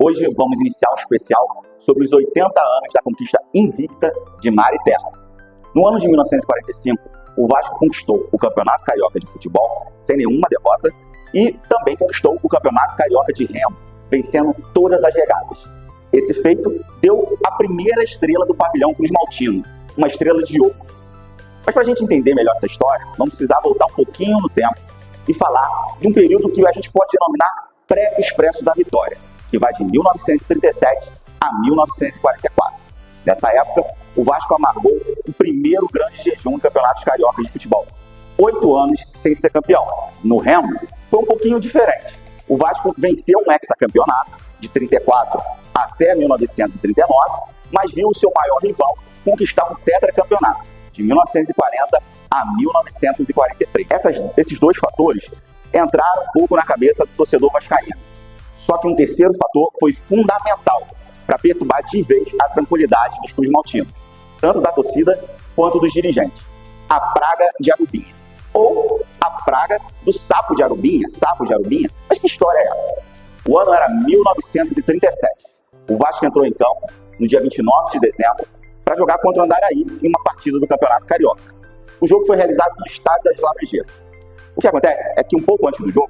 Hoje vamos iniciar um especial sobre os 80 anos da conquista invicta de mar e terra. No ano de 1945, o Vasco conquistou o Campeonato Carioca de Futebol sem nenhuma derrota e também conquistou o Campeonato Carioca de Remo, vencendo todas as regatas. Esse feito deu a primeira estrela do pavilhão Cruz Maltino, uma estrela de ouro. Mas para a gente entender melhor essa história, vamos precisar voltar um pouquinho no tempo e falar de um período que a gente pode denominar pré-expresso da vitória, que vai de 1937 a 1944. Nessa época, o Vasco amargou o primeiro grande jejum em campeonatos cariocas de futebol. 8 anos sem ser campeão. No Remo, foi um pouquinho diferente. O Vasco venceu um hexacampeonato de 34 até 1939, mas viu o seu maior rival conquistar um tetracampeonato de 1940 a 1943. Esses dois fatores entraram um pouco na cabeça do torcedor vascaíno. Só que um terceiro fator foi fundamental para perturbar de vez a tranquilidade dos Cruz Maltinos, tanto da torcida quanto dos dirigentes. A praga de Arubinha, ou a praga do sapo de Arubinha. Mas que história é essa? O ano era 1937. O Vasco entrou em campo no dia 29 de dezembro para jogar contra o Andaraí em uma partida do Campeonato Carioca. O jogo foi realizado no estádio das Laranjeiras. O que acontece é que um pouco antes do jogo,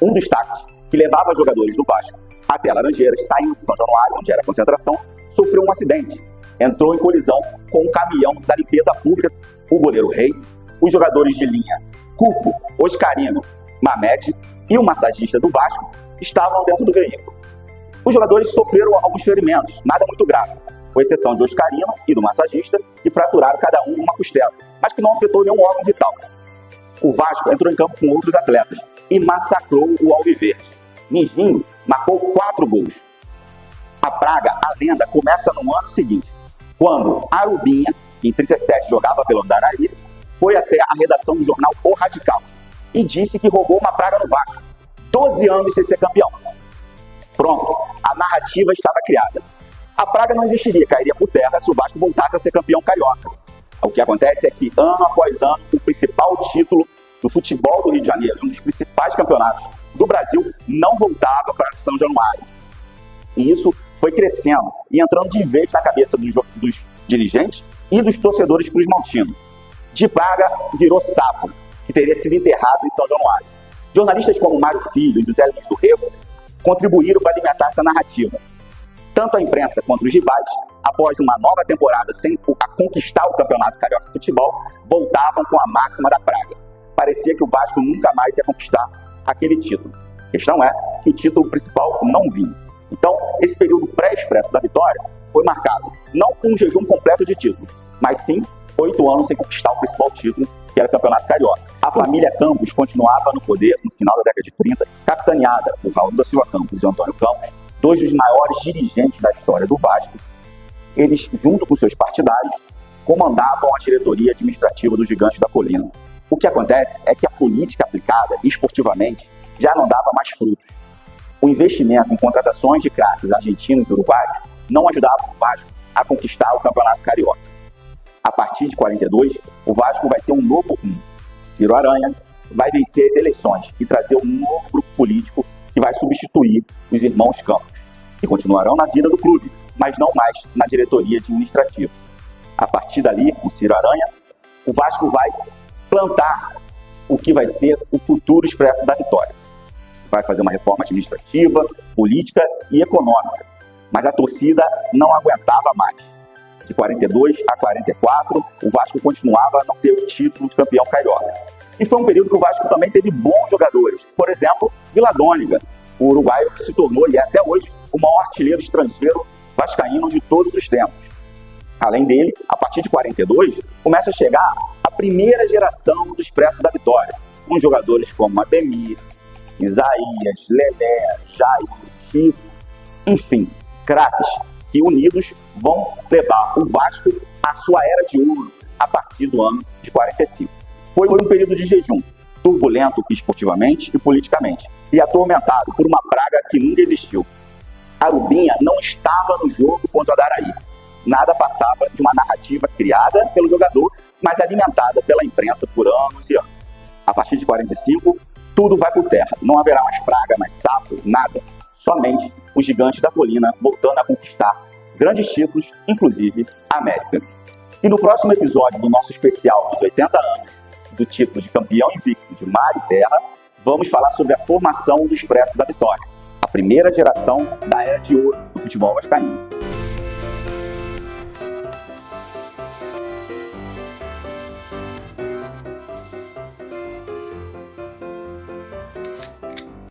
um dos táxis que levava jogadores do Vasco até Laranjeiras, saindo de São Januário, onde era a concentração, sofreu um acidente. Entrou em colisão com um caminhão da limpeza pública, o goleiro Rei, os jogadores de linha Cuco, Oscarino, Mamed e o massagista do Vasco estavam dentro do veículo. Os jogadores sofreram alguns ferimentos, nada muito grave, com exceção de Oscarino e do massagista, que fraturaram cada um uma costela, mas que não afetou nenhum órgão vital. O Vasco entrou em campo com outros atletas e massacrou o Alviverde. Nijinho marcou 4 gols. A praga, a lenda, começa no ano seguinte, quando Arubinha, que em 37 jogava pelo Andaraí, foi até a redação do jornal O Radical e disse que roubou uma praga no Vasco. 12 anos sem ser campeão. Pronto, a narrativa estava criada. A praga não existiria, cairia por terra se o Vasco voltasse a ser campeão carioca. O que acontece é que, ano após ano, o principal título do futebol do Rio de Janeiro, um dos principais campeonatos do Brasil, não voltava para São Januário. E isso foi crescendo e entrando de vez na cabeça dos dirigentes e dos torcedores Cruz Maltino. De praga virou sapo, que teria sido enterrado em São Januário. Jornalistas como Mário Filho e José Luiz do Rego contribuíram para alimentar essa narrativa. Tanto a imprensa quanto os rivais, após uma nova temporada sem conquistar o Campeonato Carioca de Futebol, voltavam com a máxima da praga. Parecia que o Vasco nunca mais ia conquistar aquele título. A questão é que o título principal não vinha. Então, esse período pré-expresso da vitória foi marcado não com um jejum completo de títulos, mas sim 8 anos sem conquistar o principal título, que era o Campeonato Carioca. A família Campos continuava no poder no final da década de 30, capitaneada por Raul da Silva Campos e Antônio Campos, 2 dos maiores dirigentes da história do Vasco. Eles, junto com seus partidários, comandavam a diretoria administrativa dos Gigantes da Colina. O que acontece é que a política aplicada esportivamente já não dava mais frutos. O investimento em contratações de craques argentinos e uruguaios não ajudava o Vasco a conquistar o Campeonato Carioca. A partir de 42, o Vasco vai ter um novo rumo. Ciro Aranha vai vencer as eleições e trazer um novo grupo político que vai substituir os irmãos Campos, que continuarão na vida do clube, mas não mais na diretoria administrativa. A partir dali, com Ciro Aranha, o Vasco vai plantar o que vai ser o futuro expresso da vitória. Vai fazer uma reforma administrativa, política e econômica. Mas a torcida não aguentava mais. De 42 a 44, o Vasco continuava a não ter o título de campeão carioca. E foi um período que o Vasco também teve bons jogadores. Por exemplo, Vila Dôniga, o uruguaio que se tornou e é até hoje o maior artilheiro estrangeiro vascaíno de todos os tempos. Além dele, a partir de 42, começa a chegar a primeira geração do expresso da vitória, com jogadores como Ademir, Isaías, Lelé, Jair, Chico, enfim, craques que unidos vão levar o Vasco à sua era de ouro a partir do ano de 45. Foi um período de jejum, turbulento esportivamente e politicamente, e atormentado por uma praga que nunca existiu. Arubinha não estava no jogo contra o Andaraí. Nada passava de uma narrativa criada pelo jogador, mas alimentada pela imprensa por anos e anos. A partir de 45, tudo vai por terra. Não haverá mais praga, mais sapo, nada. somente os gigantes da colina voltando a conquistar grandes títulos, inclusive a América. E no próximo episódio do nosso especial dos 80 anos do título de campeão invicto de mar e terra, vamos falar sobre a formação do Expresso da Vitória, a primeira geração da Era de Ouro do futebol vascaíno.